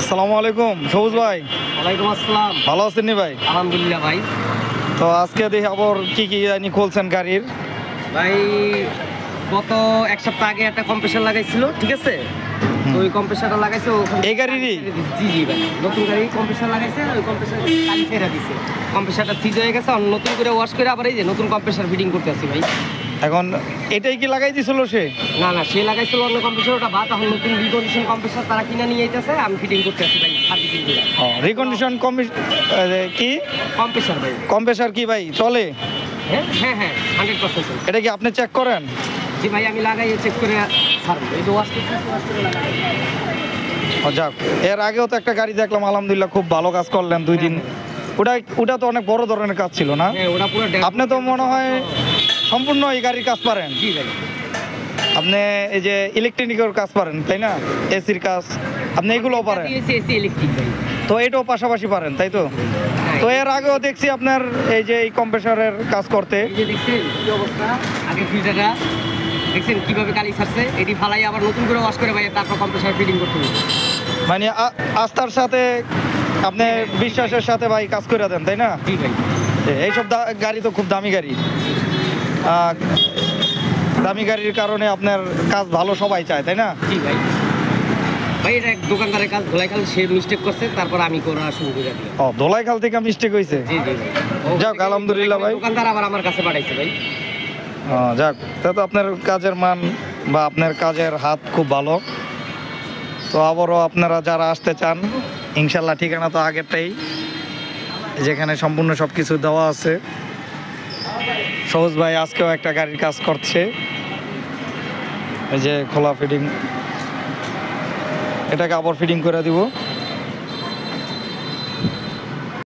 আসসালামু আলাইকুম সবুজ ভাই। ওয়ালাইকুম আসসালাম। ভালো আছেন নি ভাই? আলহামদুলিল্লাহ ভাই। তো আজকে দেখি আবার কি কি জানি খুলছেন গাড়ির। ভাই গত এক সপ্তাহ আগে একটা কম্প্রেসার লাগাইছিল, ঠিক আছে? তো ওই কম্প্রেসারটা লাগাইছে এই গাড়িরই? জি জি ভাই, নতুন গাড়ি কম্প্রেসার লাগাইছে, ওই কম্প্রেসার কালি ফেরা দিছে। কম্প্রেসারটা সিজ হয়ে গেছে, আর নতুন করে ওয়াশ করে আবার এই যে নতুন কম্প্রেসার ফিটিং করতে আসি ভাই। এখন এটাই কি লাগাই দিছিল সে? না না, সে লাগাইছিল অন্য কম্প্রেসার, ওটা বাদ। এখন নতুন রিকন্ডিশন কম্প্রেসার তারা কিনে নিয়ে যাইতেছে, আমি ফিটিং করতে আসি ভাই সার্ভিসিং করে। রিকন্ডিশন কি কম্প্রেসার ভাই? কম্প্রেসার কি ভাই চলে? হ্যাঁ হ্যাঁ হ্যাঁ, 100%। এটা কি আপনি চেক করেন? জি ভাই, আমি লাগাই চেক করে ছাড়বো। এই যে ওয়াশ করে লাগাই। যাক, এর আগেও তো একটা গাড়ি দেখলাম, আলহামদুলিল্লাহ খুব ভালো কাজ করলেন 2 দিন। ওটা তো অনেক বড় ধরনের কাজ ছিল না? হ্যাঁ, ওটা পুরো আপনি তো মনে হয় সম্পূর্ণ এই গাড়ির কাজ পারেন। জি ভাই। আপনি এই যে ইলেকট্রনিকের কাজ পারেন তাই না? এসির কাজ আপনি এগুলোও পারেন? এসি ইলেকট্রিক ভাই। তো এটাও পাশাপাশি পারেন তাই তো? তো এর আগেও দেখছি আপনার এই যে এই কম্প্রেসারের কাজ করতে। এই যে দেখছেন কি অবস্থা, আগে ফিল্টারটা দেখছেন কিভাবে কালি ছাড়ছে, এটি ফালাই আবার নতুন করে ওয়াশ করে ভাই তারপর কম্প্রেসার ফিটিং করতে হবে। মানে আস্থার সাথে আপনি বিশ্বাসের সাথে ভাই কাজ করে দেন তাই না? জি ভাই। এইসব গাড়ি তো খুব দামি গাড়ি। দামি গাড়ির কারণে আপনার কাজ ভালো সবাই চায় তাই না? জি ভাই। ভাই এটা এক দোকানদারের কাজ, ধোলাইখাল, সে মিস্টেক করছে, তারপর আমি করা শুরু করে দিলাম। ধোলাইখাল থেকে মিস্টেক হয়েছে? জি জি ভাই। যাক আলহামদুলিল্লাহ ভাই। দোকানদার আবার আমার কাছে পাঠাইছে ভাই। যাক, তা তো আপনার কাজের মান বা আপনার কাজের হাত খুব ভালো। তো আবারও আপনারা যারা আসতে চান, ইনশাল্লাহ ঠিকানা তো আগেরটাই, যেখানে সম্পূর্ণ সব কিছু দেওয়া আছে। সহজ ভাই আজকেও একটা গাড়ির কাজ করছে, এই যে খোলা ফিটিং, এটাকে আবার ফিটিং করে দিব।